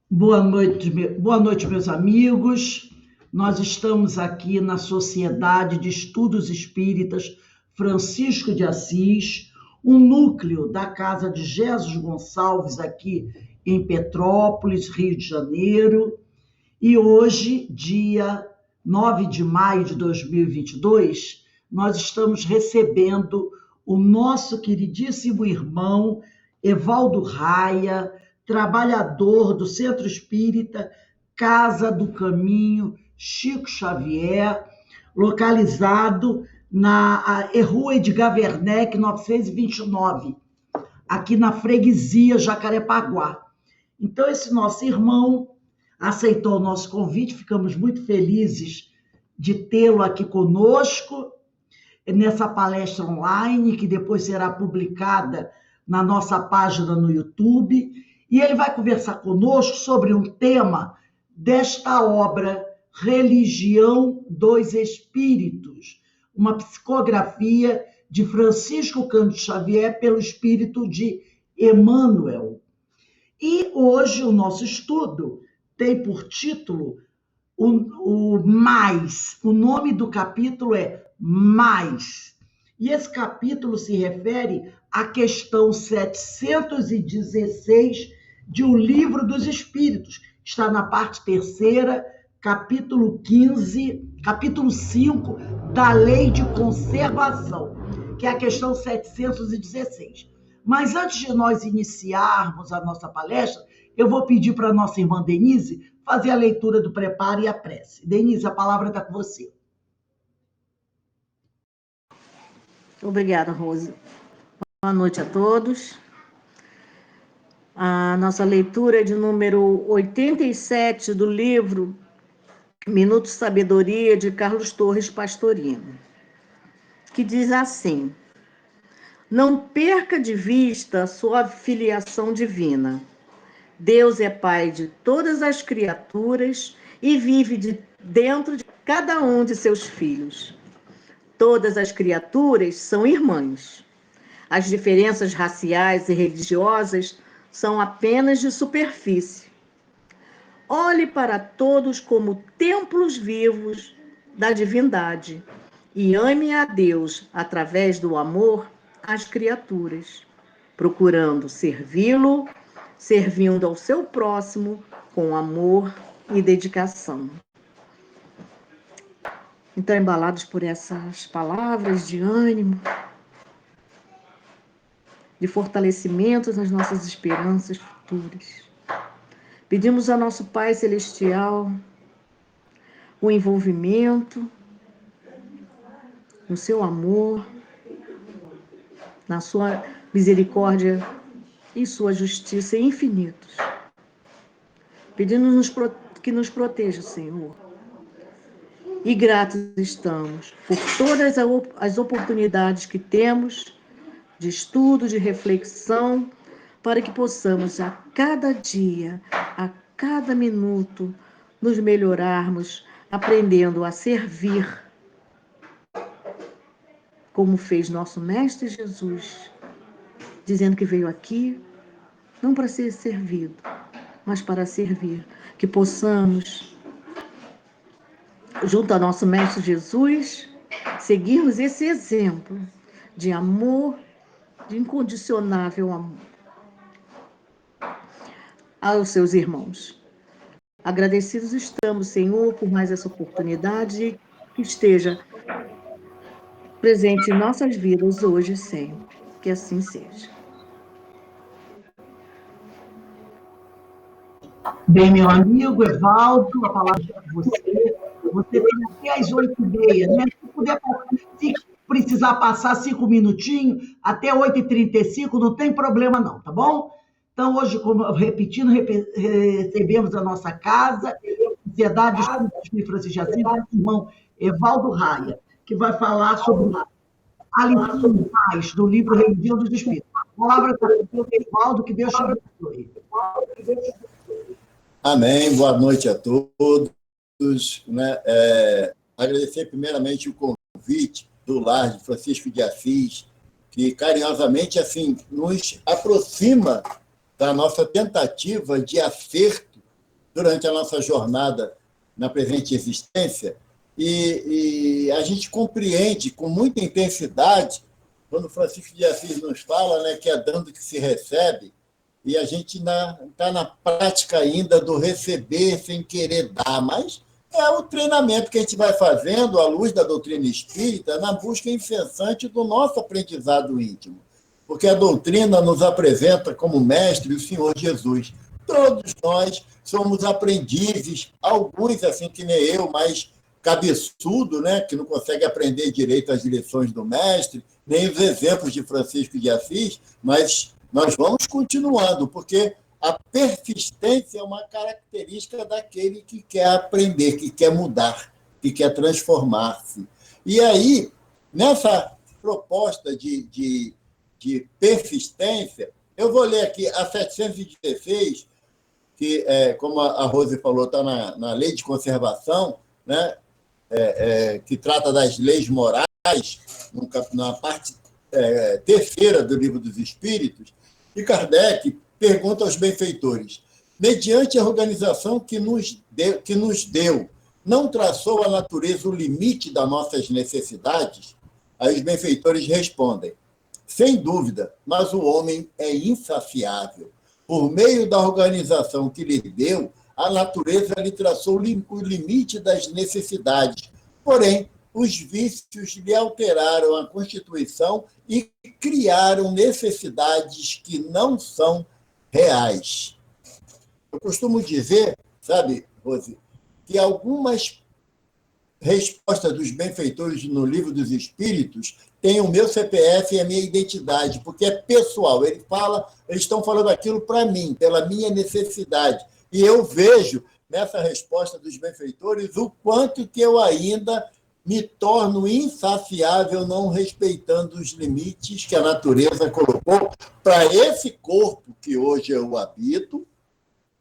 Boa noite, meus amigos. Nós estamos aqui na Sociedade de Estudos Espíritas Francisco de Assis, um núcleo da casa de Jesus Gonçalves, aqui em Petrópolis, Rio de Janeiro. E hoje, dia 9 de maio de 2022, nós estamos recebendo o nosso queridíssimo irmão Evaldo Raia, trabalhador do Centro Espírita Casa do Caminho Chico Xavier, localizado na Rua Edgar Werneck, 929, aqui na freguesia Jacarepaguá. Então, esse nosso irmão aceitou o nosso convite, ficamos muito felizes de tê-lo aqui conosco, nessa palestra online, que depois será publicada na nossa página no YouTube, e ele vai conversar conosco sobre um tema desta obra, Religião dos Espíritos, uma psicografia de Francisco Cândido Xavier pelo espírito de Emmanuel. E hoje o nosso estudo tem por título o Mais. O nome do capítulo é Mais. E esse capítulo se refere à questão 716 de O Livro dos Espíritos. Está na parte terceira, capítulo 15, capítulo 5 da Lei de Conservação, que é a questão 716. Mas antes de nós iniciarmos a nossa palestra, eu vou pedir para a nossa irmã Denise fazer a leitura do preparo e a prece. Denise, a palavra está com você. Obrigada, Rose. Boa noite a todos. A nossa leitura é de número 87 do livro Minuto de Sabedoria, de Carlos Torres Pastorino, que diz assim: não perca de vista a sua filiação divina. Deus é Pai de todas as criaturas e vive dentro de cada um de seus filhos. Todas as criaturas são irmãs. As diferenças raciais e religiosas são apenas de superfície. Olhe para todos como templos vivos da divindade e ame a Deus através do amor às criaturas, procurando servi-lo, servindo ao seu próximo com amor e dedicação. Então, embalados por essas palavras de ânimo, de fortalecimento nas nossas esperanças futuras, pedimos a nosso Pai Celestial o envolvimento no seu amor, na sua misericórdia e sua justiça infinitos. Pedimos que nos proteja, Senhor. E gratos estamos por todas as oportunidades que temos de estudo, de reflexão, para que possamos a cada dia, a cada minuto, nos melhorarmos, aprendendo a servir, como fez nosso Mestre Jesus, dizendo que veio aqui não para ser servido, mas para servir. Que possamos, junto ao nosso Mestre Jesus, seguirmos esse exemplo de amor, de incondicionável amor aos seus irmãos. Agradecidos estamos, Senhor, por mais essa oportunidade que esteja presente em nossas vidas hoje e sempre. Que assim seja. Bem, meu amigo Evaldo, a palavra é com você. Você tem até às 8h30, né? Se precisar passar 5 minutinhos, até 8h35, não tem problema não, tá bom? Então, hoje, como repetindo, recebemos a nossa casa, Sociedade de Estudos Espíritas Francisco de Assis, o irmão Evaldo Raia, que vai falar sobre a lição mais do livro Religião dos Espíritos. A palavra está com o Evaldo, que Deus te abençoe. Amém, boa noite a todos. Agradecer primeiramente o convite do Lar de Francisco de Assis, que carinhosamente assim, nos aproxima da nossa tentativa de acerto durante a nossa jornada na presente existência, e a gente compreende com muita intensidade, quando Francisco de Assis nos fala, né, que é dando que se recebe, e a gente está na prática ainda do receber sem querer dar, mas é o treinamento que a gente vai fazendo à luz da doutrina espírita na busca incessante do nosso aprendizado íntimo, porque a doutrina nos apresenta como mestre o Senhor Jesus. Todos nós somos aprendizes, alguns assim que nem eu, mas cabeçudo, né, que não consegue aprender direito as lições do mestre, nem os exemplos de Francisco de Assis, mas nós vamos continuando, porque a persistência é uma característica daquele que quer aprender, que quer mudar, que quer transformar-se. E aí, nessa proposta de persistência, eu vou ler aqui a 716, que, como a Rose falou, está na Lei de Conservação, né, que trata das leis morais, na parte terceira do Livro dos Espíritos, e Kardec pergunta aos benfeitores: mediante a organização que nos deu, não traçou a natureza o limite das nossas necessidades? Aí os benfeitores respondem: sem dúvida, mas o homem é insaciável. Por meio da organização que lhe deu, a natureza lhe traçou o limite das necessidades. Porém, os vícios lhe alteraram a constituição e criaram necessidades que não são reais. Eu costumo dizer, sabe, Rose, que algumas respostas dos benfeitores no Livro dos Espíritos têm o meu CPF e a minha identidade, porque é pessoal. Eles estão falando aquilo para mim, pela minha necessidade. E eu vejo nessa resposta dos benfeitores o quanto que eu ainda me torno insaciável não respeitando os limites que a natureza colocou para esse corpo que hoje eu habito,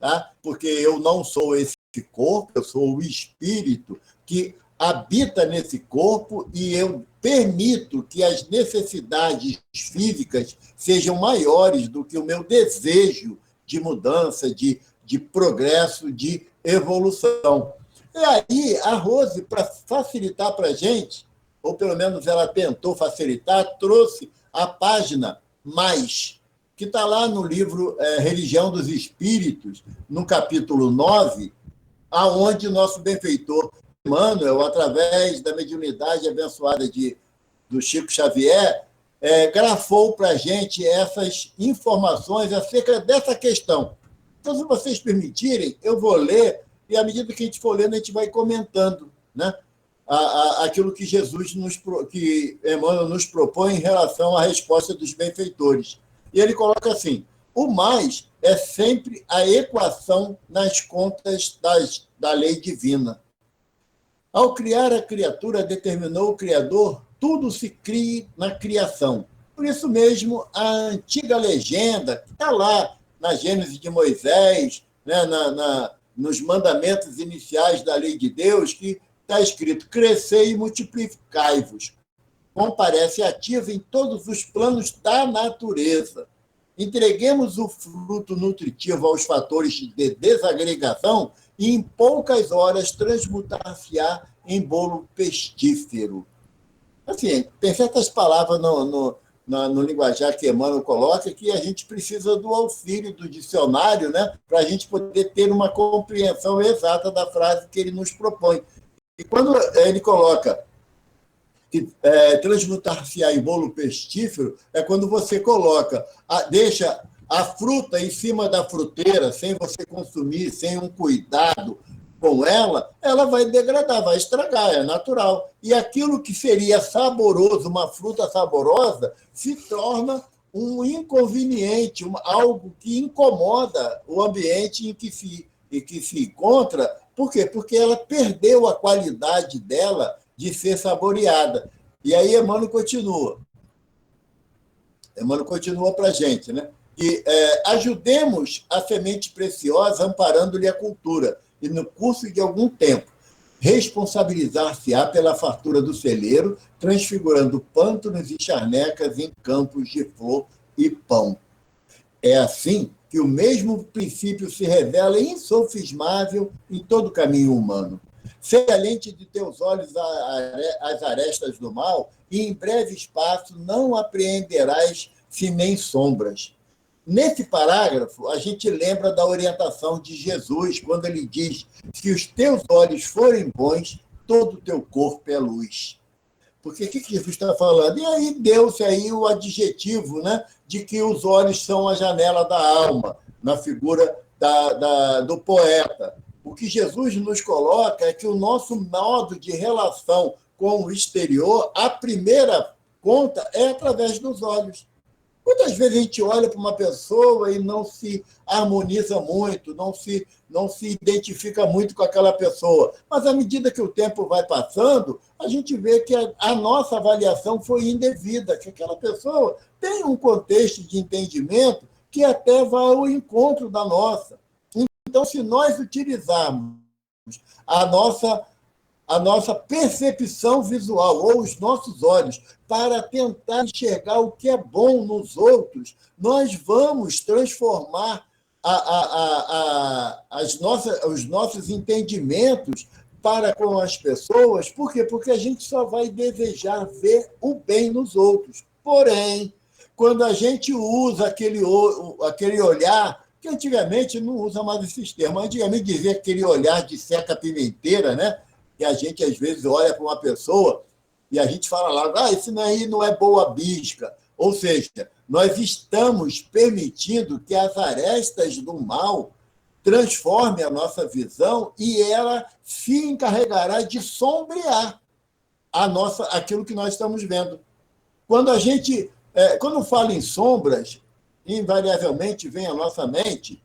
tá? Porque eu não sou esse corpo, eu sou o espírito que habita nesse corpo, e eu permito que as necessidades físicas sejam maiores do que o meu desejo de mudança, de progresso, de evolução. E aí, a Rose, para facilitar para a gente, ou pelo menos ela tentou facilitar, trouxe a página mais, que está lá no livro Religião dos Espíritos, no capítulo 9, aonde o nosso benfeitor Emmanuel, através da mediunidade abençoada do Chico Xavier, grafou para a gente essas informações acerca dessa questão. Então, se vocês permitirem, eu vou ler, e à medida que a gente for lendo, a gente vai comentando, né, aquilo que que Emmanuel nos propõe em relação à resposta dos benfeitores. E ele coloca assim: o mais é sempre a equação nas contas da lei divina. Ao criar a criatura, determinou o Criador, tudo se crie na criação. Por isso mesmo, a antiga legenda, que está lá na Gênese de Moisés, né, nos mandamentos iniciais da lei de Deus, que está escrito: crescei e multiplicai-vos. Comparece ativa em todos os planos da natureza. Entreguemos o fruto nutritivo aos fatores de desagregação e em poucas horas transmutar-se-á em bolo pestífero. Assim, tem certas palavras no linguajar que Emmanuel coloca que a gente precisa do auxílio do dicionário, né, para a gente poder ter uma compreensão exata da frase que ele nos propõe. E quando ele coloca que transmutar-se-á em bolo pestífero, é quando você deixa a fruta em cima da fruteira, sem você consumir, sem um cuidado com ela vai degradar, vai estragar, é natural. E aquilo que seria saboroso, uma fruta saborosa, se torna um inconveniente, algo que incomoda o ambiente em que se encontra. Por quê? Porque ela perdeu a qualidade dela de ser saboreada. E aí Emmanuel continua para a gente, né? E ajudemos a semente preciosa amparando-lhe a cultura, e no curso de algum tempo responsabilizar-se-á pela fartura do celeiro, transfigurando pântanos e charnecas em campos de flor e pão. É assim que o mesmo princípio se revela insofismável em todo o caminho humano. Seja a lente de teus olhos as arestas do mal, e em breve espaço não apreenderás se nem sombras. Nesse parágrafo, a gente lembra da orientação de Jesus, quando ele diz: se os teus olhos forem bons, todo o teu corpo é luz. Porque o que Jesus está falando? E aí deu-se aí o adjetivo, né, de que os olhos são a janela da alma, na figura do poeta. O que Jesus nos coloca é que o nosso modo de relação com o exterior, a primeira conta é através dos olhos. Quantas vezes a gente olha para uma pessoa e não se harmoniza muito, não se identifica muito com aquela pessoa, mas à medida que o tempo vai passando, a gente vê que a nossa avaliação foi indevida, que aquela pessoa tem um contexto de entendimento que até vai ao encontro da nossa. Então, se nós utilizarmos a nossa percepção visual, ou os nossos olhos, para tentar enxergar o que é bom nos outros, nós vamos transformar os nossos entendimentos para com as pessoas. Por quê? Porque a gente só vai desejar ver o bem nos outros. Porém, quando a gente usa aquele olhar, que antigamente não usa mais esses termos, antigamente dizia aquele olhar de seca-pimenteira, né? Que a gente, às vezes, olha para uma pessoa e a gente fala lá, isso aí não é boa bisca. Ou seja, nós estamos permitindo que as arestas do mal transformem a nossa visão e ela se encarregará de sombrear aquilo que nós estamos vendo. Quando fala em sombras, invariavelmente vem à nossa mente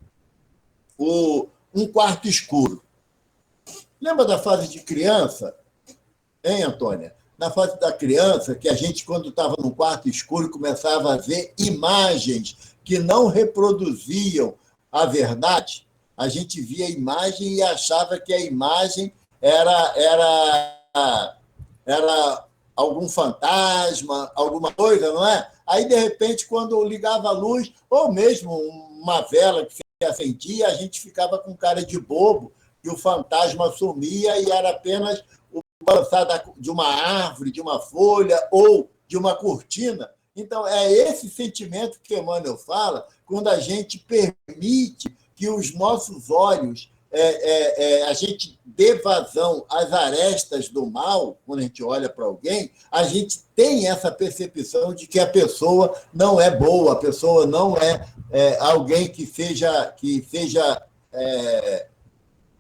um quarto escuro. Lembra da fase de criança, hein, Antônia? Na fase da criança, que a gente, quando estava no quarto escuro, começava a ver imagens que não reproduziam a verdade, a gente via a imagem e achava que a imagem era algum fantasma, alguma coisa, não é? Aí, de repente, quando ligava a luz, ou mesmo uma vela que se acendia, a gente ficava com cara de bobo, que o fantasma sumia e era apenas o balançar de uma árvore, de uma folha ou de uma cortina. Então, é esse sentimento que Emmanuel fala quando a gente permite que os nossos olhos, a gente dê vazão às arestas do mal, quando a gente olha para alguém, a gente tem essa percepção de que a pessoa não é boa, a pessoa não é alguém que seja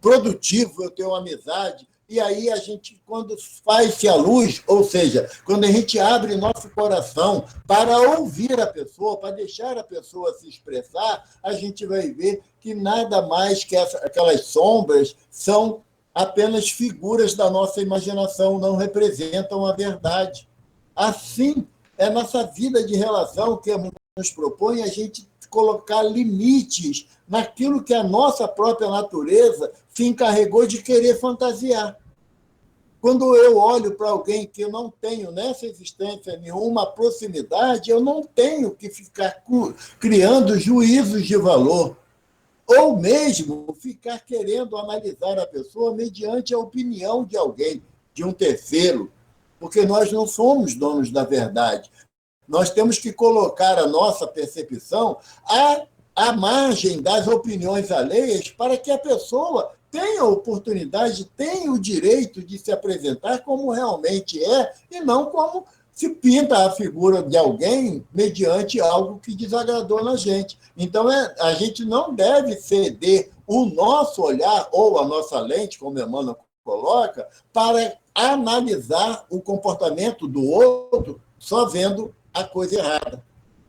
produtivo, eu tenho uma amizade. E aí a gente, quando faz-se a luz, ou seja, quando a gente abre nosso coração para ouvir a pessoa, para deixar a pessoa se expressar, a gente vai ver que nada mais que aquelas sombras são apenas figuras da nossa imaginação, não representam a verdade. Assim, é nossa vida de relação que nos propõe a gente colocar limites naquilo que a nossa própria natureza se encarregou de querer fantasiar. Quando eu olho para alguém que eu não tenho nessa existência nenhuma proximidade, eu não tenho que ficar criando juízos de valor, ou mesmo ficar querendo analisar a pessoa mediante a opinião de alguém, de um terceiro, porque nós não somos donos da verdade. Nós temos que colocar a nossa percepção à margem das opiniões alheias para que a pessoa tenha a oportunidade, tenha o direito de se apresentar como realmente é e não como se pinta a figura de alguém mediante algo que desagradou na gente. Então, a gente não deve ceder o nosso olhar ou a nossa lente, como Emmanuel coloca, para analisar o comportamento do outro só vendo a coisa errada.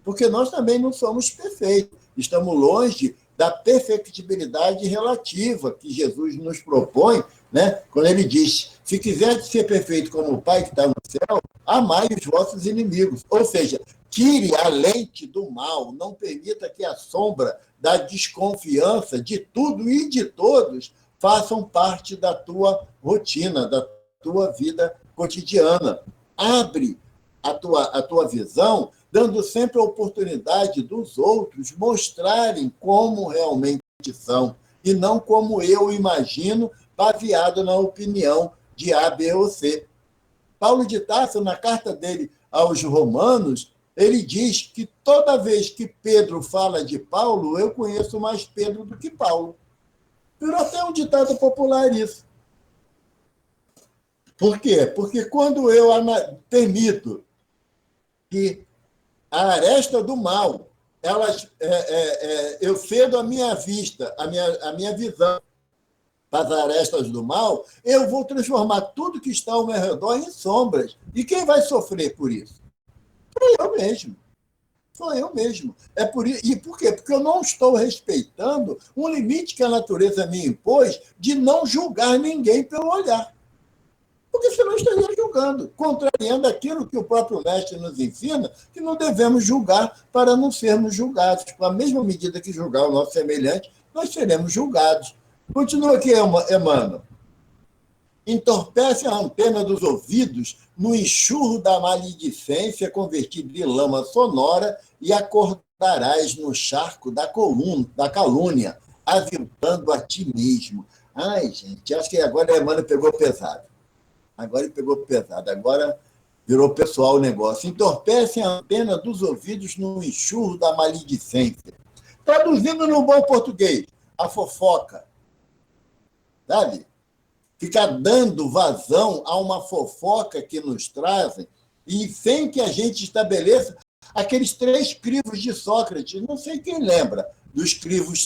Porque nós também não somos perfeitos. Estamos longe da perfectibilidade relativa que Jesus nos propõe, né? Quando ele diz, se quiser ser perfeito como o Pai que está no céu, amai os vossos inimigos. Ou seja, tire a lente do mal, não permita que a sombra da desconfiança de tudo e de todos façam parte da tua rotina, da tua vida cotidiana. Abre a tua visão dando sempre a oportunidade dos outros mostrarem como realmente são, e não como eu imagino, baseado na opinião de A, B ou C. Paulo de Tarso, na carta dele aos Romanos, ele diz que toda vez que Pedro fala de Paulo, eu conheço mais Pedro do que Paulo. Virou até um ditado popular isso. Por quê? Porque quando eu permito que a aresta do mal, eu cedo a minha vista, a minha visão para as arestas do mal, eu vou transformar tudo que está ao meu redor em sombras. E quem vai sofrer por isso? Sou eu mesmo. Sou eu mesmo. E por quê? Porque eu não estou respeitando um limite que a natureza me impôs de não julgar ninguém pelo olhar. Porque senão estaria julgando, contrariando aquilo que o próprio mestre nos ensina, que não devemos julgar para não sermos julgados. Com a mesma medida que julgar o nosso semelhante, nós seremos julgados. Continua aqui, Emmanuel. Entorpece a antena dos ouvidos no enxurro da maledicência convertida em lama sonora e acordarás no charco da calúnia, aviltando a ti mesmo. Ai, gente, acho que agora Emmanuel pegou pesado. Agora ele pegou pesado, agora virou pessoal o negócio. Entorpece a antena dos ouvidos no enxurro da maledicência. Traduzindo no bom português, a fofoca. Sabe? Ficar dando vazão a uma fofoca que nos trazem e sem que a gente estabeleça aqueles 3 crivos de Sócrates. Não sei quem lembra dos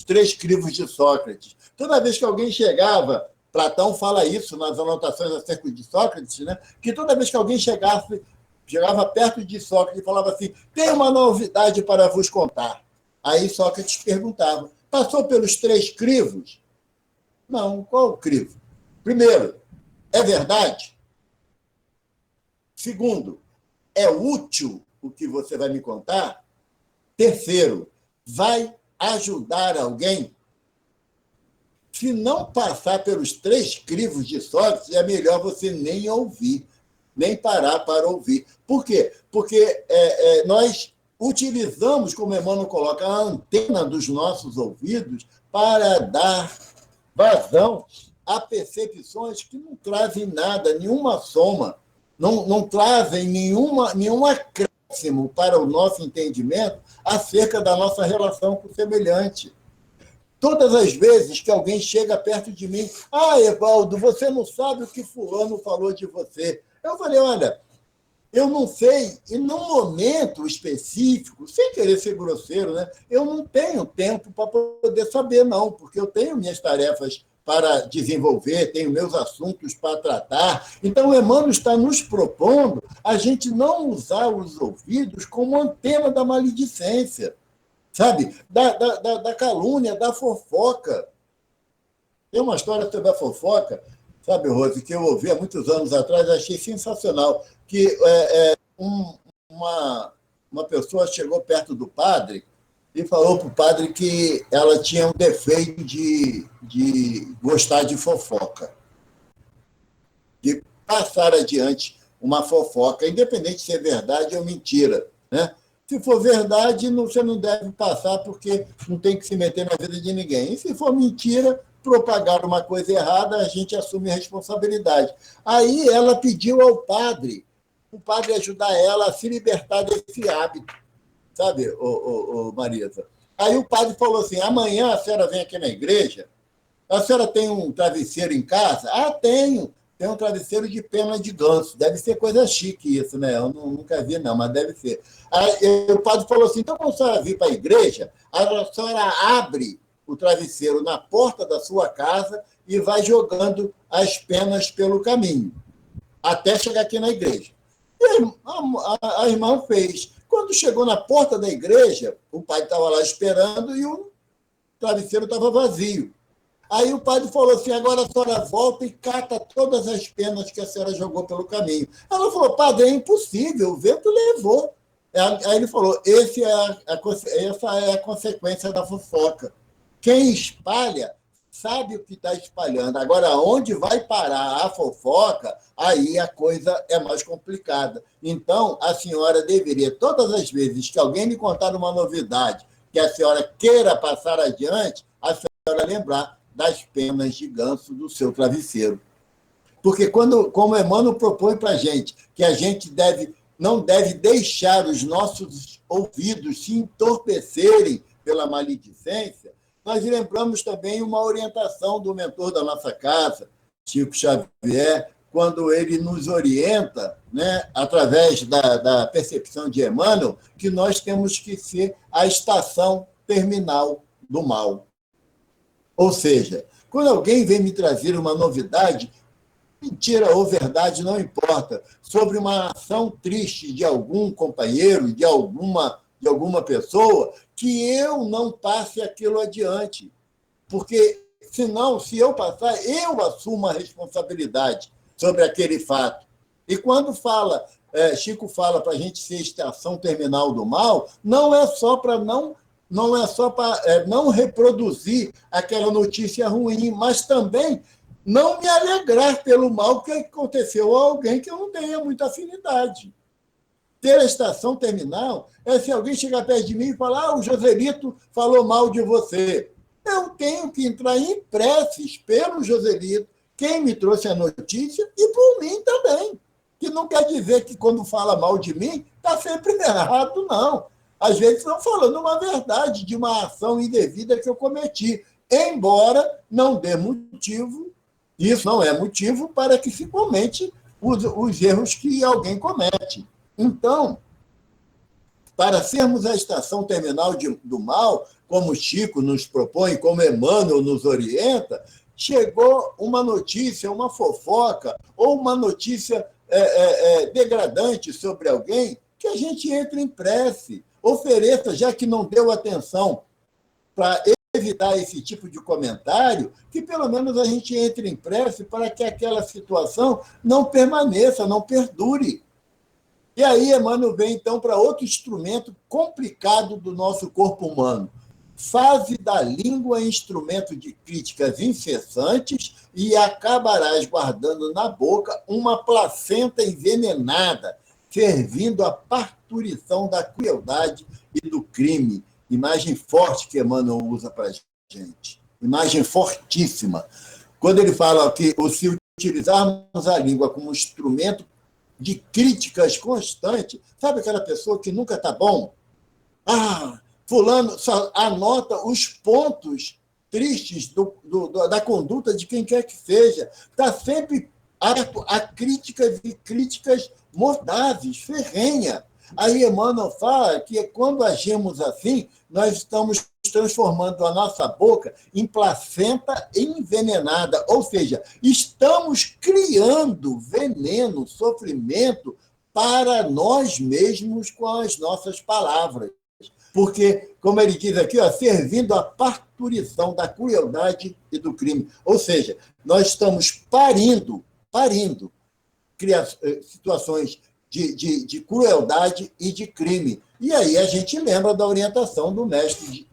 3 crivos de Sócrates. Toda vez que alguém chegava, Platão fala isso nas anotações acerca de Sócrates, né? Que toda vez que alguém chegava perto de Sócrates e falava assim, tem uma novidade para vos contar. Aí Sócrates perguntava, passou pelos 3 crivos? Não, qual o crivo? Primeiro, é verdade? Segundo, é útil o que você vai me contar? Terceiro, vai ajudar alguém? Se não passar pelos 3 crivos de Sócrates, é melhor você nem ouvir, nem parar para ouvir. Por quê? Porque nós utilizamos, como Emmanuel coloca, a antena dos nossos ouvidos para dar vazão a percepções que não trazem nada, nenhuma soma, não trazem nenhum acréscimo para o nosso entendimento acerca da nossa relação com o semelhante. Todas as vezes que alguém chega perto de mim, Evaldo, você não sabe o que fulano falou de você. Eu falei, olha, eu não sei, e num momento específico, sem querer ser grosseiro, né, eu não tenho tempo para poder saber, não, porque eu tenho minhas tarefas para desenvolver, tenho meus assuntos para tratar. Então, o Emmanuel está nos propondo a gente não usar os ouvidos como antena da maledicência, sabe? Da calúnia, da fofoca. Tem uma história sobre a fofoca, sabe, Rose, que eu ouvi há muitos anos atrás, achei sensacional, que uma pessoa chegou perto do padre e falou para o padre que ela tinha um defeito de gostar de fofoca, de passar adiante uma fofoca, independente se é verdade ou mentira, né? Se for verdade, você não deve passar, porque não tem que se meter na vida de ninguém. E se for mentira, propagar uma coisa errada, a gente assume a responsabilidade. Aí ela pediu ao padre, o padre ajudar ela a se libertar desse hábito, sabe, Marisa? Aí o padre falou assim, amanhã a senhora vem aqui na igreja, a senhora tem um travesseiro em casa? Tenho. Tem um travesseiro de pena de ganso. Deve ser coisa chique isso, né? Eu nunca vi, não, mas deve ser. Aí o padre falou assim, então quando a senhora vir para a igreja, a senhora abre o travesseiro na porta da sua casa e vai jogando as penas pelo caminho, até chegar aqui na igreja. E a irmã fez. Quando chegou na porta da igreja, o padre estava lá esperando e o travesseiro estava vazio. Aí o padre falou assim, agora a senhora volta e cata todas as penas que a senhora jogou pelo caminho. Ela falou, padre, é impossível, o vento levou. Aí ele falou, essa é a consequência da fofoca. Quem espalha sabe o que está espalhando. Agora, onde vai parar a fofoca, aí a coisa é mais complicada. Então, a senhora deveria, todas as vezes que alguém lhe contar uma novidade que a senhora queira passar adiante, a senhora lembrar das penas de ganso do seu travesseiro. Porque, como Emmanuel propõe para a gente, que a gente não deve deixar os nossos ouvidos se entorpecerem pela maledicência, nós lembramos também uma orientação do mentor da nossa casa, Chico Xavier, quando ele nos orienta, né, através da percepção de Emmanuel, que nós temos que ser a estação terminal do mal. Ou seja, quando alguém vem me trazer uma novidade, mentira ou verdade, não importa, sobre uma ação triste de algum companheiro, de alguma pessoa, que eu não passe aquilo adiante. Porque, senão, se eu passar, eu assumo a responsabilidade sobre aquele fato. E quando Chico fala para a gente ser estação terminal do mal, não é só para não reproduzir aquela notícia ruim, mas também não me alegrar pelo mal que aconteceu a alguém que eu não tenha muita afinidade. Ter a estação terminal é se alguém chegar perto de mim e falar: o Joselito falou mal de você. Eu tenho que entrar em preces pelo Joselito, quem me trouxe a notícia, e por mim também. Que não quer dizer que quando fala mal de mim, está sempre errado, não. Às vezes estão falando uma verdade de uma ação indevida que eu cometi, embora não dê motivo, isso não é motivo para que se comente os erros que alguém comete. Então, para sermos a estação terminal do mal, como Chico nos propõe, como Emmanuel nos orienta, chegou uma notícia, uma fofoca, ou uma notícia degradante sobre alguém, que a gente entre em prece, ofereça, já que não deu atenção para evitar esse tipo de comentário, que pelo menos a gente entre em prece para que aquela situação não permaneça, não perdure. E aí Emmanuel vem, então, para outro instrumento complicado do nosso corpo humano. Faze da língua instrumento de críticas incessantes e acabarás guardando na boca uma placenta envenenada, servindo à parturição da crueldade e do crime. Imagem forte que Emmanuel usa para a gente. Imagem fortíssima. Quando ele fala que se utilizarmos a língua como instrumento de críticas constantes, sabe aquela pessoa que nunca está bom? Fulano só anota os pontos tristes da conduta de quem quer que seja. Está sempre aberto a críticas e críticas mordazes, ferrenha. Aí Emmanuel fala que quando agimos assim, nós estamos transformando a nossa boca em placenta envenenada, ou seja, estamos criando veneno, sofrimento para nós mesmos com as nossas palavras. Porque, como ele diz aqui, servindo à parturição da crueldade e do crime. Ou seja, nós estamos parindo situações de crueldade e de crime. E aí a gente lembra da orientação do mestre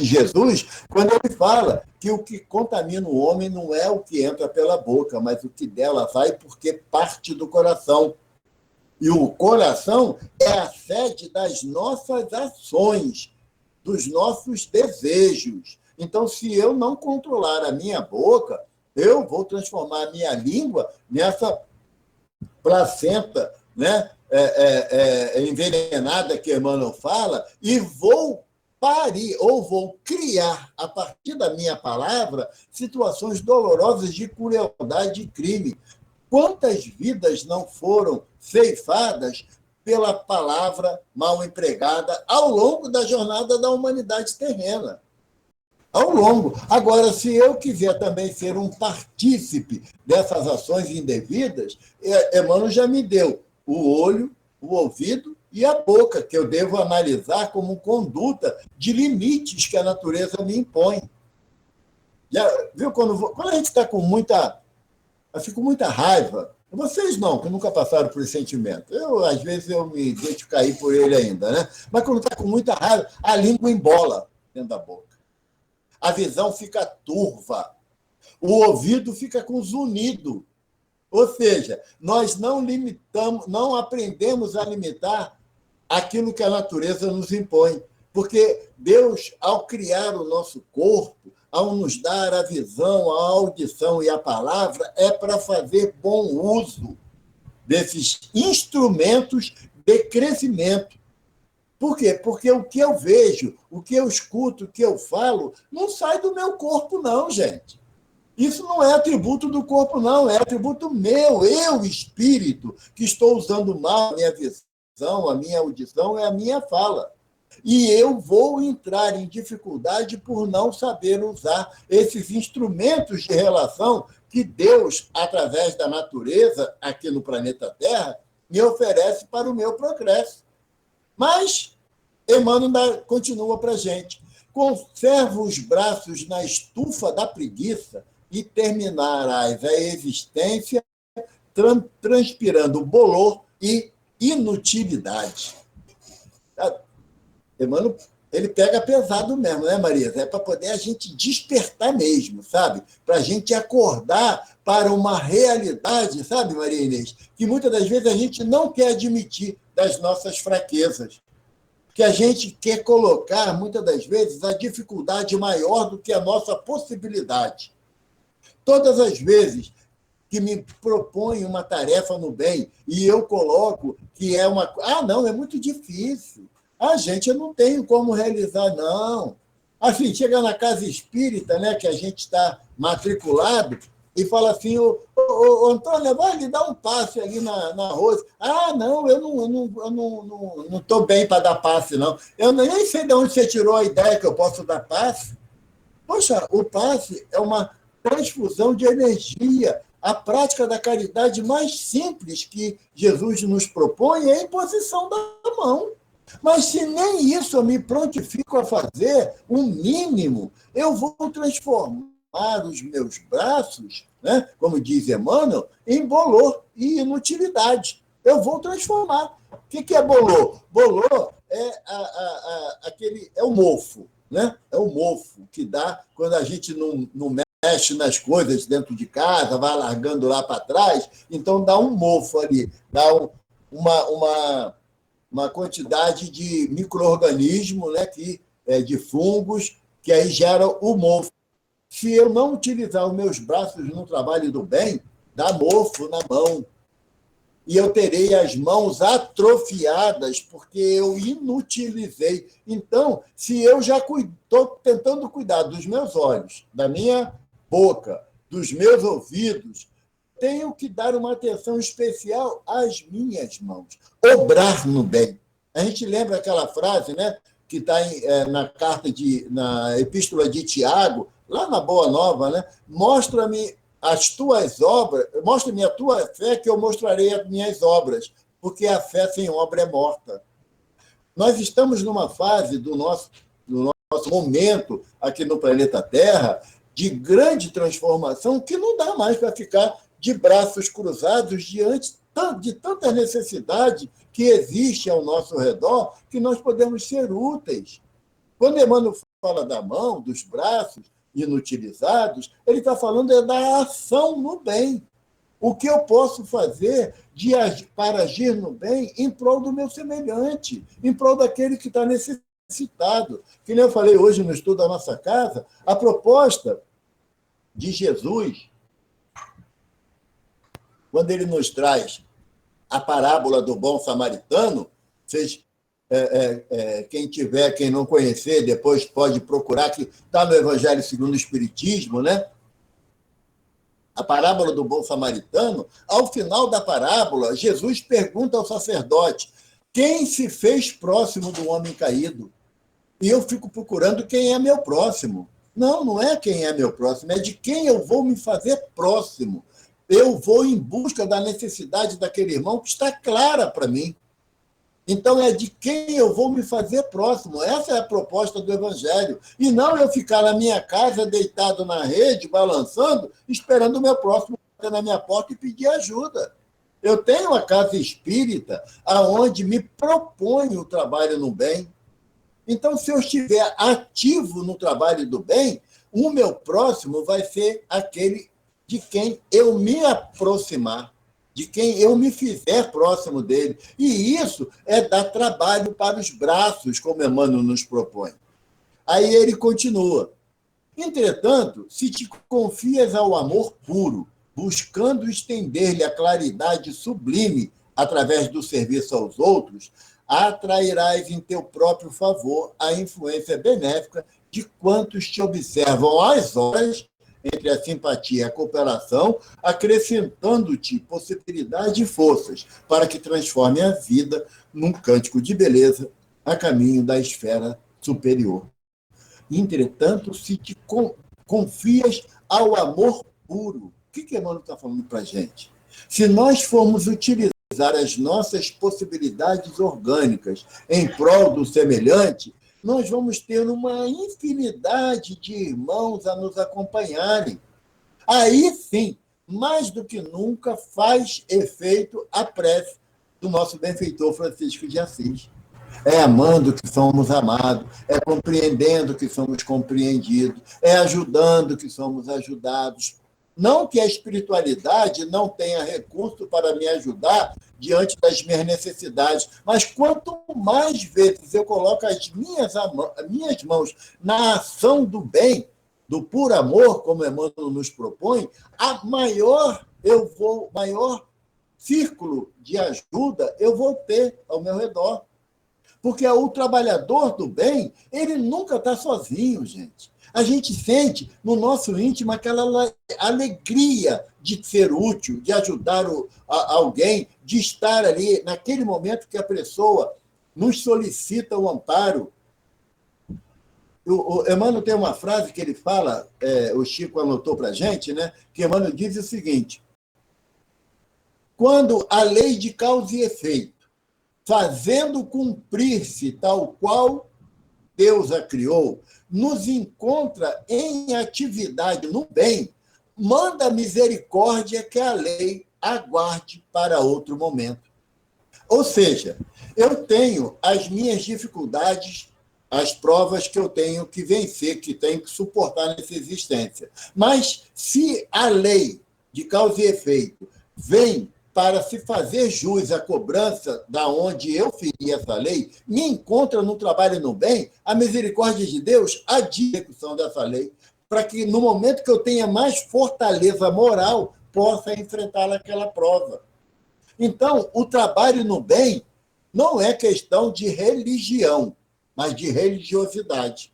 Jesus, quando ele fala que o que contamina o homem não é o que entra pela boca, mas o que dela vai porque parte do coração. E o coração é a sede das nossas ações, dos nossos desejos. Então, se eu não controlar a minha boca, eu vou transformar a minha língua nessa placenta, né, envenenada que Emmanuel fala, e vou parir, ou vou criar, a partir da minha palavra, situações dolorosas de crueldade e crime. Quantas vidas não foram ceifadas pela palavra mal empregada ao longo da jornada da humanidade terrena? Ao longo. Agora, se eu quiser também ser um partícipe dessas ações indevidas, Emmanuel já me deu o olho, o ouvido e a boca, que eu devo analisar como conduta de limites que a natureza me impõe. Já, viu? Quando a gente está com muita... Eu fico com muita raiva. Vocês não, que nunca passaram por esse sentimento. Às vezes, eu me deixo cair por ele ainda, né? Mas quando está com muita raiva, a língua embola dentro da boca. a visão fica turva, o ouvido fica com zunido. Ou seja, nós não limitamos, não aprendemos a limitar aquilo que a natureza nos impõe. Porque Deus, ao criar o nosso corpo, ao nos dar a visão, a audição e a palavra, é para fazer bom uso desses instrumentos de crescimento. Por quê? Porque o que eu vejo, o que eu escuto, o que eu falo, não sai do meu corpo, não, gente. Isso não é atributo do corpo, não, é atributo meu, eu, espírito, que estou usando mal a minha visão, a minha audição e a minha fala. E eu vou entrar em dificuldade por não saber usar esses instrumentos de relação que Deus, através da natureza, aqui no planeta Terra, me oferece para o meu progresso. Mas Emmanuel continua para a gente. Conserva os braços na estufa da preguiça e terminarás a existência transpirando bolor e inutilidade. Emmanuel, ele pega pesado mesmo, né, Marisa? É para poder a gente despertar mesmo, sabe? Para a gente acordar para uma realidade, sabe, Maria Inês? Que muitas das vezes a gente não quer admitir das nossas fraquezas. Que a gente quer colocar, muitas das vezes, a dificuldade maior do que a nossa possibilidade. Todas as vezes que me propõe uma tarefa no bem e eu coloco que é uma... não, é muito difícil. Gente, eu não tenho como realizar, não. Assim, chega na casa espírita, né, que a gente está matriculado, e fala assim, ô, Antônio, vai lhe dar um passe ali na Rose. Não, eu não estou bem para dar passe, não. Eu nem sei de onde você tirou a ideia que eu posso dar passe. Poxa, o passe é uma transfusão de energia. A prática da caridade mais simples que Jesus nos propõe é a imposição da mão. Mas se nem isso eu me prontifico a fazer, o mínimo, eu vou transformar os meus braços, né, como diz Emmanuel, em bolor e inutilidade. Eu vou transformar. O que é bolor? Bolor é, é o mofo, né? É o mofo que dá quando a gente não mexe nas coisas dentro de casa, vai largando lá para trás, então dá um mofo ali, dá uma quantidade de micro-organismos, né, de fungos, que aí geram o mofo. Se eu não utilizar os meus braços no trabalho do bem, dá mofo na mão. E eu terei as mãos atrofiadas, porque eu inutilizei. Então, se eu já estou tentando cuidar dos meus olhos, da minha boca, dos meus ouvidos, tenho que dar uma atenção especial às minhas mãos. Obrar no bem. A gente lembra aquela frase, né, que está na Epístola de Tiago, lá na Boa Nova, né? Mostra-me as tuas obras, mostra-me a tua fé, que eu mostrarei as minhas obras, porque a fé sem obra é morta. Nós estamos numa fase do nosso momento aqui no planeta Terra de grande transformação que não dá mais para ficar de braços cruzados diante de tanta necessidade que existe ao nosso redor, que nós podemos ser úteis. Quando Emmanuel fala da mão, dos braços inutilizados, ele está falando da ação no bem. O que eu posso fazer para agir no bem em prol do meu semelhante, em prol daquele que está necessitado. Que nem eu falei hoje no estudo da nossa casa, a proposta de Jesus, quando ele nos traz a parábola do bom samaritano, vocês, quem não conhecer, depois pode procurar, que está no Evangelho segundo o Espiritismo, né? A parábola do bom samaritano, ao final da parábola, Jesus pergunta ao sacerdote: quem se fez próximo do homem caído? E eu fico procurando quem é meu próximo. Não é quem é meu próximo, é de quem eu vou me fazer próximo. Eu vou em busca da necessidade daquele irmão que está clara para mim. Então, é de quem eu vou me fazer próximo. Essa é a proposta do Evangelho. E não eu ficar na minha casa, deitado na rede, balançando, esperando o meu próximo bater na minha porta e pedir ajuda. Eu tenho uma casa espírita onde me propõe o trabalho no bem. Então, se eu estiver ativo no trabalho do bem, o meu próximo vai ser aquele de quem eu me aproximar, de quem eu me fizer próximo dele. E isso é dar trabalho para os braços, como Emmanuel nos propõe. Aí ele continua. Entretanto, se te confias ao amor puro, buscando estender-lhe a claridade sublime através do serviço aos outros, atrairás em teu próprio favor a influência benéfica de quantos te observam às horas entre a simpatia e a cooperação, acrescentando-te possibilidade e forças para que transforme a vida num cântico de beleza a caminho da esfera superior. Entretanto, se te confias ao amor puro. O que Emmanuel está falando para a gente? Se nós formos utilizar as nossas possibilidades orgânicas em prol do semelhante, nós vamos ter uma infinidade de irmãos a nos acompanharem. Aí sim, mais do que nunca, faz efeito a prece do nosso benfeitor Francisco de Assis. É amando que somos amados, é compreendendo que somos compreendidos, é ajudando que somos ajudados. Não que a espiritualidade não tenha recurso para me ajudar diante das minhas necessidades, mas quanto mais vezes eu coloco as minhas mãos na ação do bem, do puro amor, como Emmanuel nos propõe, maior círculo de ajuda eu vou ter ao meu redor. Porque o trabalhador do bem, ele nunca está sozinho, gente. A gente sente no nosso íntimo aquela alegria de ser útil, de ajudar alguém, de estar ali naquele momento que a pessoa nos solicita o amparo. O Emmanuel tem uma frase que ele fala, o Chico anotou para a gente, né? Que Emmanuel diz o seguinte: quando a lei de causa e efeito, fazendo cumprir-se tal qual Deus a criou, nos encontra em atividade no bem, manda a misericórdia que a lei aguarde para outro momento. Ou seja, eu tenho as minhas dificuldades, as provas que eu tenho que vencer, que tenho que suportar nessa existência. Mas se a lei de causa e efeito vem para se fazer jus à cobrança da onde eu feri essa lei, me encontra no trabalho e no bem, a misericórdia de Deus adia a execução dessa lei, para que no momento que eu tenha mais fortaleza moral, possa enfrentar aquela prova. Então, o trabalho no bem não é questão de religião, mas de religiosidade.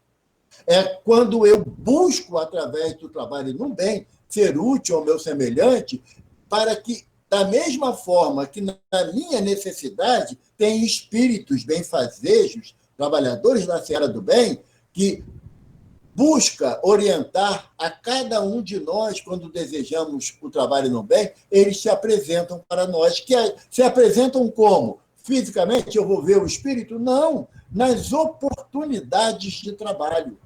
É quando eu busco, através do trabalho no bem, ser útil ao meu semelhante, para que da mesma forma que na minha necessidade tem espíritos benfazejos, trabalhadores da seara do bem, que busca orientar a cada um de nós quando desejamos o trabalho no bem, eles se apresentam para nós. Que se apresentam como? Fisicamente, eu vou ver o espírito? Não, nas oportunidades de trabalho.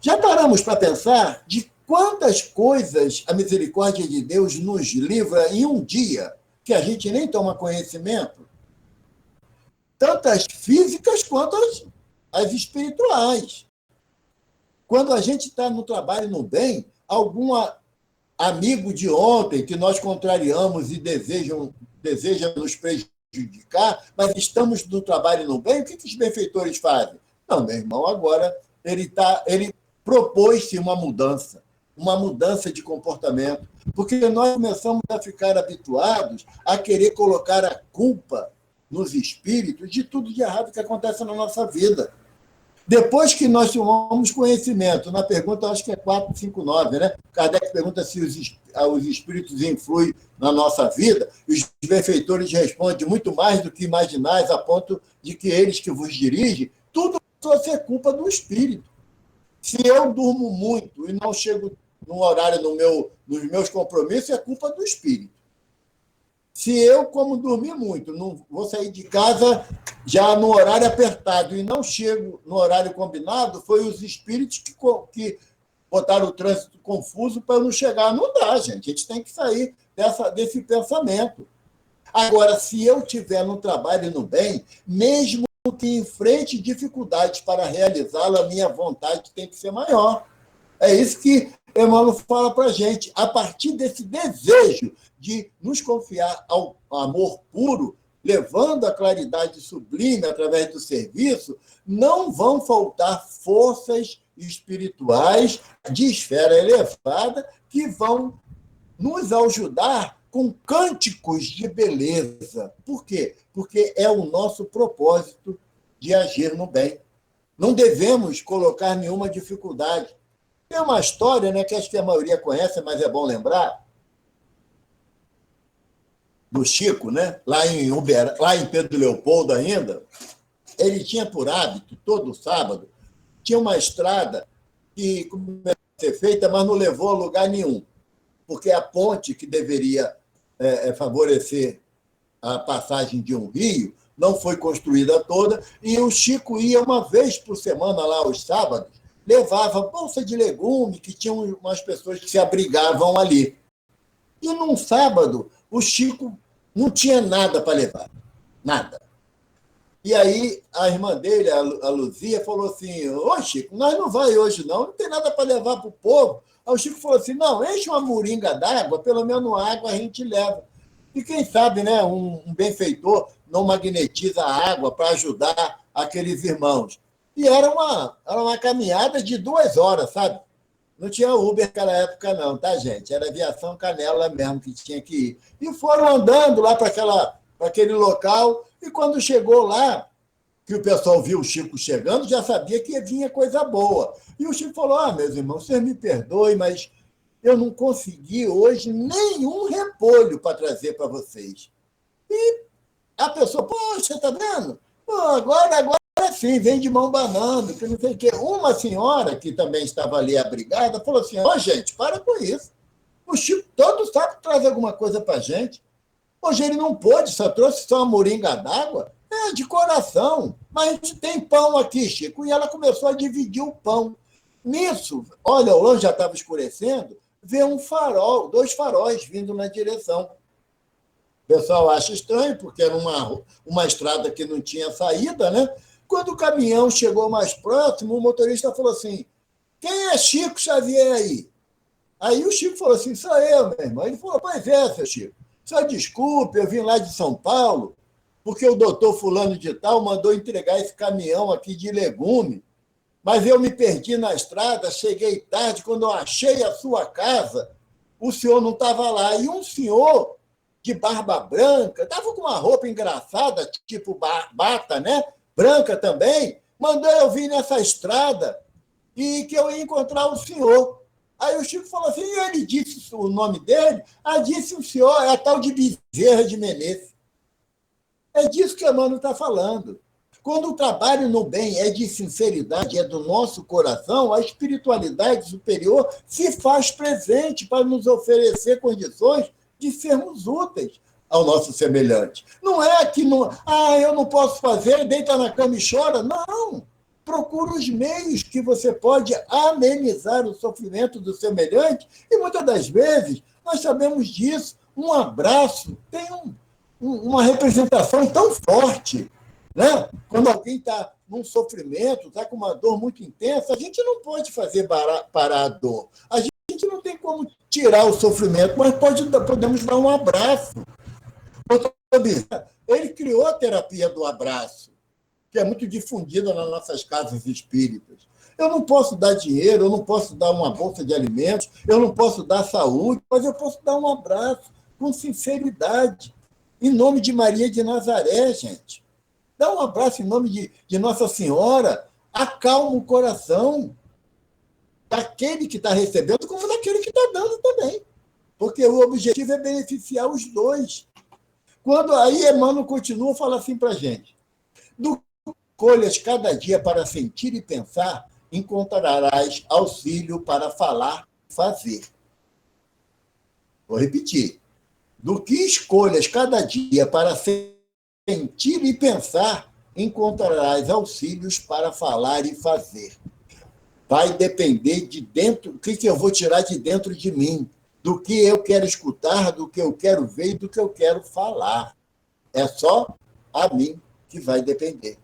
Já paramos para pensar de quantas coisas a misericórdia de Deus nos livra em um dia, que a gente nem toma conhecimento? Tanto as físicas quanto as espirituais. Quando a gente está no trabalho no bem, algum amigo de ontem que nós contrariamos e deseja nos prejudicar, mas estamos no trabalho no bem, o que os benfeitores fazem? Não, meu irmão, agora ele propôs-se uma mudança de comportamento, porque nós começamos a ficar habituados a querer colocar a culpa nos espíritos de tudo de errado que acontece na nossa vida. Depois que nós tomamos conhecimento, na pergunta, acho que é 459, né? Kardec pergunta se os espíritos influem na nossa vida, e os benfeitores respondem muito mais do que imaginais, a ponto de que eles que vos dirigem, tudo pode ser culpa do espírito. Se eu durmo muito e não chego no horário nos meus compromissos, é culpa do espírito. Se eu, como dormi muito, não vou sair de casa já no horário apertado e não chego no horário combinado, foi os espíritos que botaram o trânsito confuso para eu não chegar. Não dá, gente. A gente tem que sair desse pensamento. Agora, se eu estiver no trabalho e no bem, mesmo que enfrente dificuldades para realizá-lo, a minha vontade tem que ser maior. É isso que Emmanuel fala para a gente. A partir desse desejo de nos confiar ao amor puro, levando a claridade sublime através do serviço, não vão faltar forças espirituais de esfera elevada que vão nos ajudar com cânticos de beleza. Por quê? Porque é o nosso propósito de agir no bem. Não devemos colocar nenhuma dificuldade. Tem uma história, né, que acho que a maioria conhece, mas é bom lembrar, do Chico, né, lá em Pedro Leopoldo ainda. Ele tinha por hábito, todo sábado, tinha uma estrada que começou a ser feita, mas não levou a lugar nenhum, porque a ponte que deveria favorecer a passagem de um rio não foi construída toda, e o Chico ia uma vez por semana lá aos sábados, levava bolsa de legume, que tinham umas pessoas que se abrigavam ali. E num sábado, o Chico não tinha nada para levar, nada. E aí a irmã dele, a Luzia, falou assim: ô Chico, nós não vai hoje não tem nada para levar para o povo. Aí o Chico falou assim: não, enche uma moringa d'água, pelo menos água a gente leva. E quem sabe, né, um benfeitor não magnetiza a água para ajudar aqueles irmãos. E era uma caminhada de 2 horas, sabe? Não tinha Uber naquela época, não, tá, gente? Era aviação Canela mesmo que tinha que ir. E foram andando lá para aquele local, e quando chegou lá, que o pessoal viu o Chico chegando, já sabia que vinha coisa boa. E o Chico falou: meus irmãos, vocês me perdoem, mas eu não consegui hoje nenhum repolho para trazer para vocês. E a pessoa: poxa, tá vendo? Pô, agora sim, vem de mão banando, que não sei o quê. Uma senhora, que também estava ali abrigada, falou assim: gente, para com isso. O Chico todo sábado traz alguma coisa para a gente. Hoje ele não pôde, só trouxe só uma moringa d'água. De coração. Mas a gente tem pão aqui, Chico. E ela começou a dividir o pão. Nisso, olha, ao longe já estava escurecendo, vê um farol, 2 faróis vindo na direção. O pessoal acha estranho, porque era uma estrada que não tinha saída, né? Quando o caminhão chegou mais próximo, o motorista falou assim: quem é Chico Xavier aí? Aí o Chico falou assim: sou eu, meu irmão. Ele falou: pois é, seu Chico. Só desculpe, eu vim lá de São Paulo, porque o doutor fulano de tal mandou entregar esse caminhão aqui de legume, mas eu me perdi na estrada, cheguei tarde, quando eu achei a sua casa, o senhor não estava lá. E um senhor de barba branca, estava com uma roupa engraçada, tipo bata, né? Branca também, mandou eu vir nessa estrada e que eu ia encontrar o senhor. Aí o Chico falou assim: e ele disse o nome dele? Disse o senhor, é a tal de Bezerra de Menezes. É disso que Emmanuel está falando. Quando o trabalho no bem é de sinceridade, é do nosso coração, a espiritualidade superior se faz presente para nos oferecer condições de sermos úteis ao nosso semelhante. Não é que eu não posso fazer, deita na cama e chora. Não. Procura os meios que você pode amenizar o sofrimento do semelhante, e muitas das vezes nós sabemos disso. Um abraço tem uma representação tão forte, né? Quando alguém está num sofrimento, está com uma dor muito intensa, a gente não pode fazer parar a dor. A gente não tem como tirar o sofrimento, mas podemos dar um abraço. Ele criou a terapia do abraço, que é muito difundida nas nossas casas espíritas. Eu não posso dar dinheiro, eu não posso dar uma bolsa de alimentos, eu não posso dar saúde, mas eu posso dar um abraço com sinceridade, em nome de Maria de Nazaré, gente. Dá um abraço em nome de Nossa Senhora, acalma o coração daquele que está recebendo, como daquele que está dando também. Porque o objetivo é beneficiar os dois. Quando aí Emmanuel continua a falar assim para a gente: do escolhas cada dia para sentir e pensar, encontrarás auxílio para falar e fazer. Vou repetir. Do que escolhas cada dia para sentir e pensar, encontrarás auxílios para falar e fazer. Vai depender de dentro, o que eu vou tirar de dentro de mim, do que eu quero escutar, do que eu quero ver e do que eu quero falar. É só a mim que vai depender.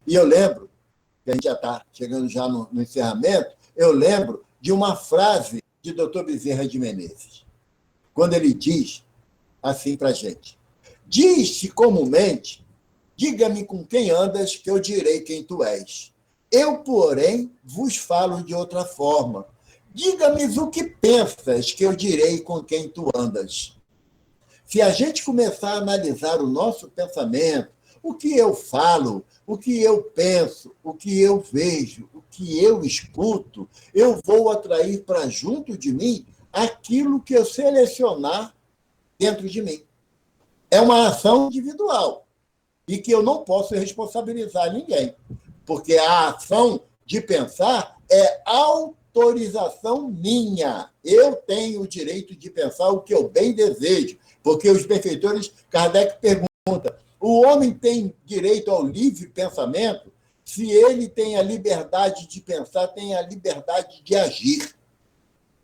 E eu lembro, que a gente já está chegando já no encerramento, eu lembro de uma frase de Dr. Bezerra de Menezes, quando ele diz assim para a gente: diz-se comumente, diga-me com quem andas, que eu direi quem tu és. Eu, porém, vos falo de outra forma. Diga-me o que pensas, que eu direi com quem tu andas. Se a gente começar a analisar o nosso pensamento, o que eu falo, o que eu penso, o que eu vejo, o que eu escuto, eu vou atrair para junto de mim aquilo que eu selecionar dentro de mim. É uma ação individual e que eu não posso responsabilizar ninguém, porque a ação de pensar é autorização minha. Eu tenho o direito de pensar o que eu bem desejo, porque os benfeitores, Kardec pergunta, o homem tem direito ao livre pensamento? Se ele tem a liberdade de pensar, tem a liberdade de agir.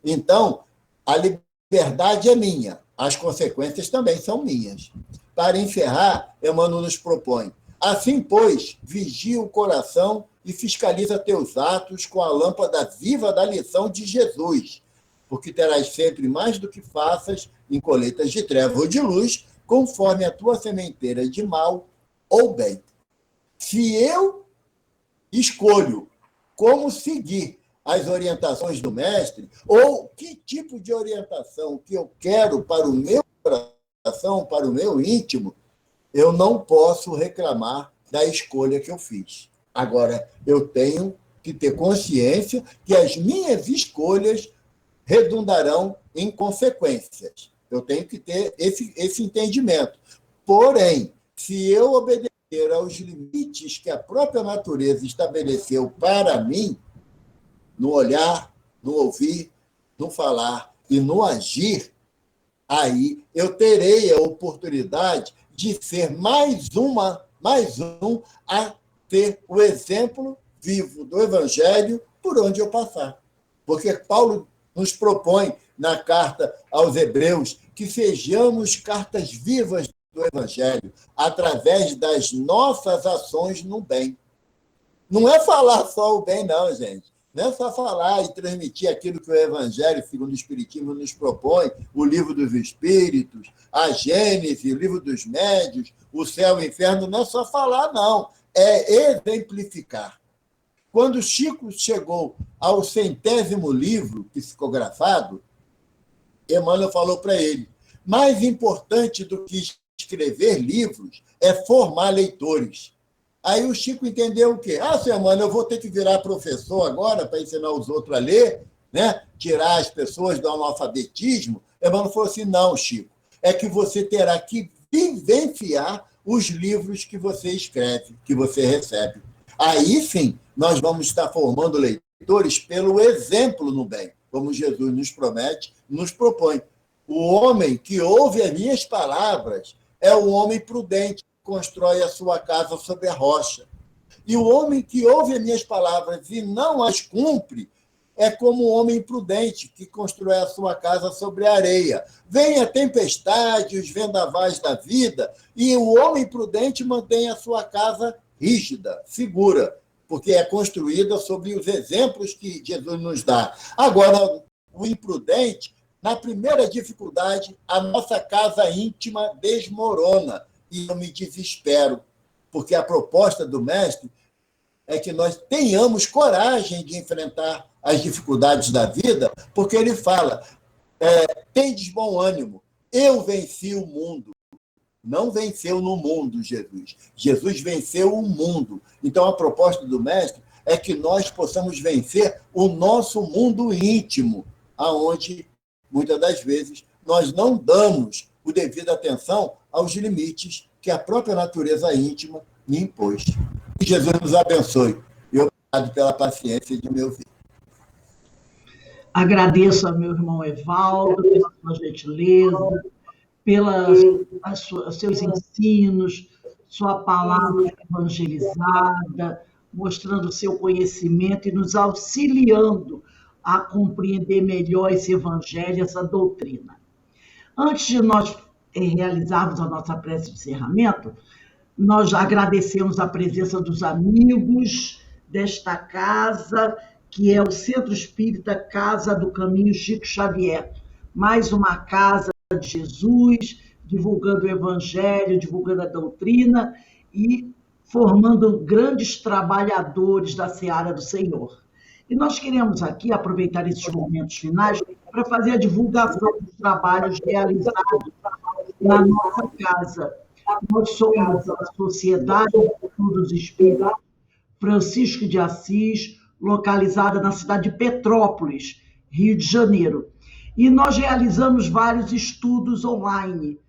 Então, a liberdade é minha, as consequências também são minhas. Para encerrar, Emmanuel nos propõe: assim, pois, vigia o coração e fiscaliza teus atos com a lâmpada viva da lição de Jesus, porque terás sempre mais do que faças em colheitas de treva ou de luz, conforme a tua sementeira de mal ou bem. Se eu escolho como seguir as orientações do mestre, ou que tipo de orientação que eu quero para o meu coração, para o meu íntimo, eu não posso reclamar da escolha que eu fiz. Agora, eu tenho que ter consciência que as minhas escolhas redundarão em consequências. Eu tenho que ter esse entendimento. Porém, se eu obedecer aos limites que a própria natureza estabeleceu para mim, no olhar, no ouvir, no falar e no agir, aí eu terei a oportunidade de ser mais um a ter o exemplo vivo do Evangelho por onde eu passar. Porque Paulo nos propõe, na carta aos Hebreus, que sejamos cartas vivas do Evangelho, através das nossas ações no bem. Não é falar só o bem, não, gente. Não é só falar e transmitir aquilo que o Evangelho, segundo o Espiritismo, nos propõe, o Livro dos Espíritos, a Gênese, o Livro dos Médiuns, o Céu e o Inferno, não é só falar, não. É exemplificar. Quando Chico chegou ao 100º livro psicografado, Emmanuel falou para ele: mais importante do que escrever livros é formar leitores. Aí o Chico entendeu o quê? Seu Emmanuel, eu vou ter que virar professor agora para ensinar os outros a ler, né? Tirar as pessoas do analfabetismo. Emmanuel falou assim: não, Chico, é que você terá que vivenciar os livros que você escreve, que você recebe. Aí sim, nós vamos estar formando leitores pelo exemplo no bem, como Jesus nos promete, nos propõe. O homem que ouve as minhas palavras é o homem prudente, que constrói a sua casa sobre a rocha. E o homem que ouve as minhas palavras e não as cumpre é como o homem prudente, que constrói a sua casa sobre a areia. Vem a tempestade, os vendavais da vida, e o homem prudente mantém a sua casa rígida, segura, porque é construída sobre os exemplos que Jesus nos dá. Agora, o imprudente, na primeira dificuldade, a nossa casa íntima desmorona e eu me desespero, porque a proposta do mestre é que nós tenhamos coragem de enfrentar as dificuldades da vida, porque ele fala: tendes bom ânimo, eu venci o mundo. Não venceu no mundo, Jesus. Jesus venceu o mundo. Então, a proposta do mestre é que nós possamos vencer o nosso mundo íntimo, aonde, muitas das vezes, nós não damos a devida atenção aos limites que a própria natureza íntima me impôs. Que Jesus nos abençoe. E obrigado pela paciência de me ouvir. Agradeço ao meu irmão Evaldo pela sua gentileza, pelos seus ensinos, sua palavra evangelizada, mostrando seu conhecimento e nos auxiliando a compreender melhor esse evangelho, essa doutrina. Antes de nós realizarmos a nossa prece de encerramento, nós agradecemos a presença dos amigos desta casa que é o Centro Espírita Casa do Caminho Chico Xavier. Mais uma casa de Jesus, divulgando o Evangelho, divulgando a doutrina e formando grandes trabalhadores da seara do Senhor. E nós queremos aqui aproveitar esses momentos finais para fazer a divulgação dos trabalhos realizados na nossa casa. Nós somos a Sociedade de Estudos Espíritas Francisco de Assis, localizada na cidade de Petrópolis, Rio de Janeiro. E nós realizamos vários estudos online.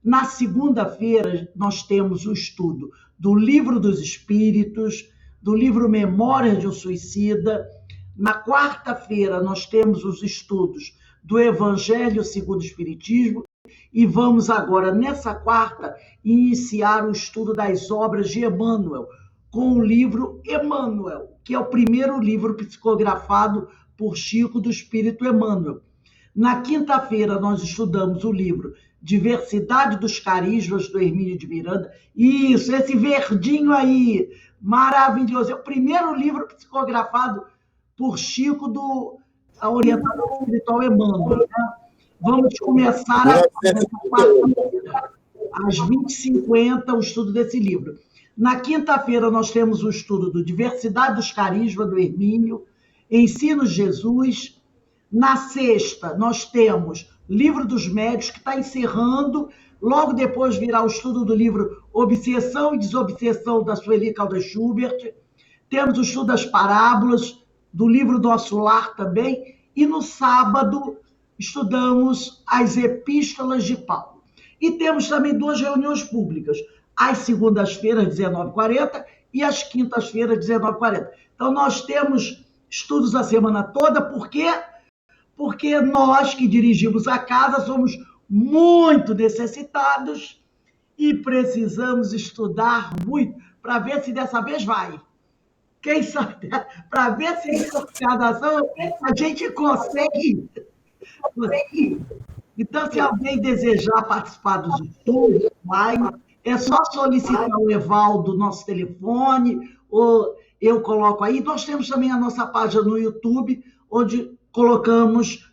Na segunda-feira, nós temos o estudo do Livro dos Espíritos, do livro Memórias de um Suicida. Na quarta-feira, nós temos os estudos do Evangelho segundo o Espiritismo. E vamos agora, nessa quarta, iniciar o estudo das obras de Emmanuel, com o livro Emmanuel, que é o primeiro livro psicografado por Chico do Espírito Emmanuel. Na quinta-feira, nós estudamos o livro Diversidade dos Carismas, do Hermínio de Miranda. Isso, esse verdinho aí, maravilhoso. É o primeiro livro psicografado por Chico, do orientador espiritual Emmanuel. Né? Vamos começar às 20h50 o estudo desse livro. Na quinta-feira, nós temos o estudo do Diversidade dos Carismas, do Hermínio, Ensinos de Jesus. Na sexta, nós temos Livro dos Médiuns, que está encerrando. Logo depois virá o estudo do livro Obsessão e Desobsessão, da Sueli Caldas Schubert. Temos o estudo das parábolas, do livro Nosso Lar também. E no sábado, estudamos as epístolas de Paulo. E temos também 2 reuniões públicas, às segundas-feiras, 19h40, e às quintas-feiras, 19h40. Então, nós temos estudos a semana toda, por quê? Porque nós que dirigimos a casa somos muito necessitados e precisamos estudar muito para ver se dessa vez vai. Quem sabe? Para ver se nessa encarnação a gente consegue. Então, se alguém desejar participar dos estudos online, é só solicitar o Evaldo, nosso telefone, ou eu coloco aí. Nós temos também a nossa página no YouTube, onde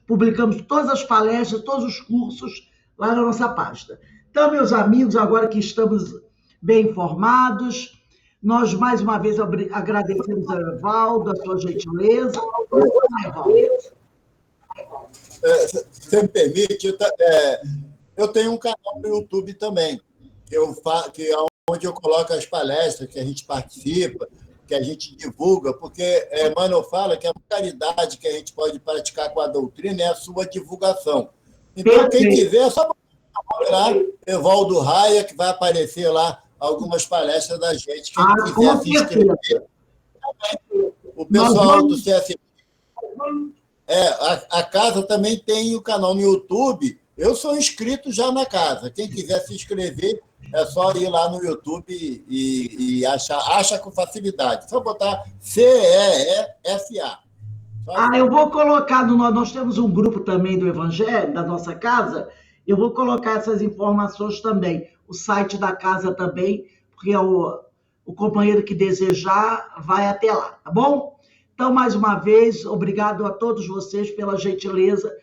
publicamos todas as palestras, todos os cursos lá na nossa página. Então, meus amigos, agora que estamos bem informados, nós mais uma vez agradecemos ao Evaldo, a sua gentileza. Evaldo. Se me permite, eu tenho um canal no YouTube também, que é onde eu coloco as palestras que a gente participa, que a gente divulga, porque Emmanuel fala que a caridade que a gente pode praticar com a doutrina é a sua divulgação. Então, quem quiser, é só procurar Evaldo Raia, que vai aparecer lá algumas palestras da gente. Quem quiser se inscrever. O pessoal do CSP. A casa também tem o canal no YouTube. Eu sou inscrito já na casa. Quem quiser se inscrever, é só ir lá no YouTube e acha com facilidade. Só botar CEESA. Eu vou colocar, nós temos um grupo também do Evangelho, da nossa casa, eu vou colocar essas informações também. O site da casa também, porque o companheiro que desejar vai até lá, tá bom? Então, mais uma vez, obrigado a todos vocês pela gentileza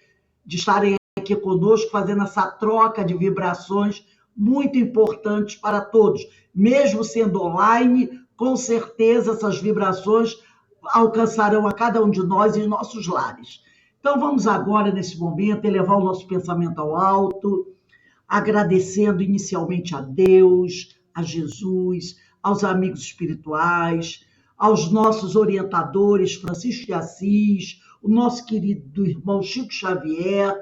de estarem aqui conosco, fazendo essa troca de vibrações muito importantes para todos. Mesmo sendo online, com certeza essas vibrações alcançarão a cada um de nós em nossos lares. Então, vamos agora, nesse momento, elevar o nosso pensamento ao alto, agradecendo inicialmente a Deus, a Jesus, aos amigos espirituais, aos nossos orientadores, Francisco de Assis, o nosso querido irmão Chico Xavier,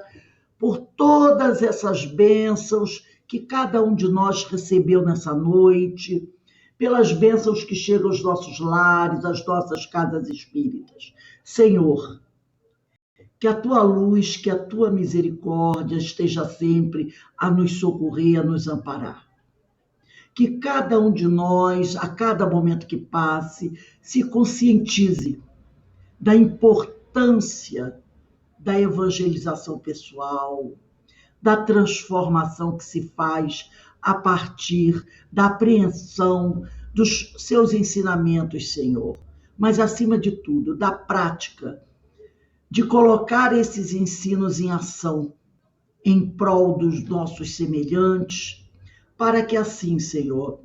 por todas essas bênçãos que cada um de nós recebeu nessa noite, pelas bênçãos que chegam aos nossos lares, às nossas casas espíritas. Senhor, que a tua luz, que a tua misericórdia esteja sempre a nos socorrer, a nos amparar. Que cada um de nós, a cada momento que passe, se conscientize da importância da evangelização pessoal, da transformação que se faz a partir da apreensão dos seus ensinamentos, Senhor. mas, acima de tudo, da prática, de colocar esses ensinos em ação, em prol dos nossos semelhantes, para que assim, Senhor,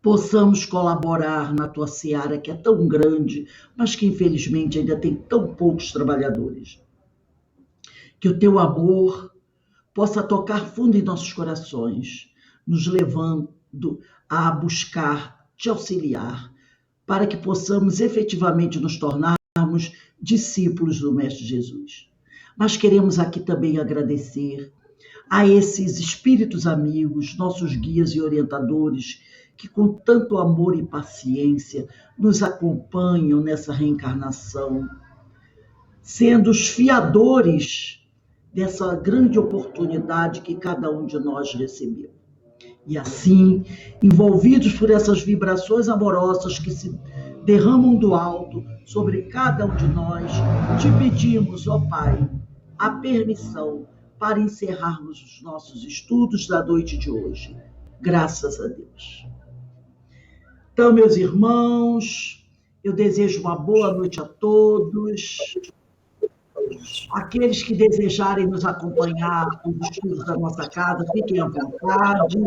possamos colaborar na tua seara, que é tão grande, mas que infelizmente ainda tem tão poucos trabalhadores. Que o teu amor possa tocar fundo em nossos corações, nos levando a buscar te auxiliar, para que possamos efetivamente nos tornarmos discípulos do Mestre Jesus. Mas queremos aqui também agradecer a esses espíritos amigos, nossos guias e orientadores, que com tanto amor e paciência nos acompanham nessa reencarnação, sendo os fiadores dessa grande oportunidade que cada um de nós recebeu. E assim, envolvidos por essas vibrações amorosas que se derramam do alto sobre cada um de nós, te pedimos, ó Pai, a permissão para encerrarmos os nossos estudos da noite de hoje. Graças a Deus. Então, meus irmãos, eu desejo uma boa noite a todos. Aqueles que desejarem nos acompanhar nos estudos da nossa casa, fiquem à vontade.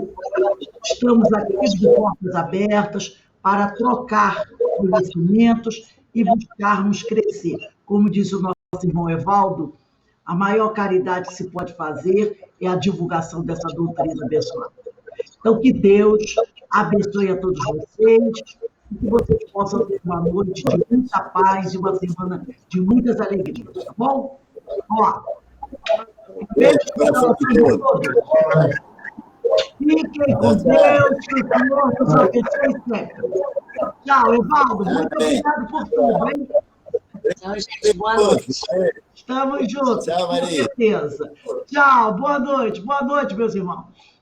Estamos aqui de portas abertas para trocar conhecimentos e buscarmos crescer. Como diz o nosso irmão Evaldo, a maior caridade que se pode fazer é a divulgação dessa doutrina abençoada. Então, que Deus abençoe a todos vocês, e que vocês possam ter uma noite de muita paz e uma semana de muitas alegrias, tá bom? Ó, beijo para todos. Fiquem com Deus, que o Senhor nos abençoe sempre. Tchau, Evaldo. Muito obrigado por tudo, hein? Tchau, gente. Boa noite. Estamos juntos, Tchau, Maria. com certeza. Tchau, boa noite, meus irmãos.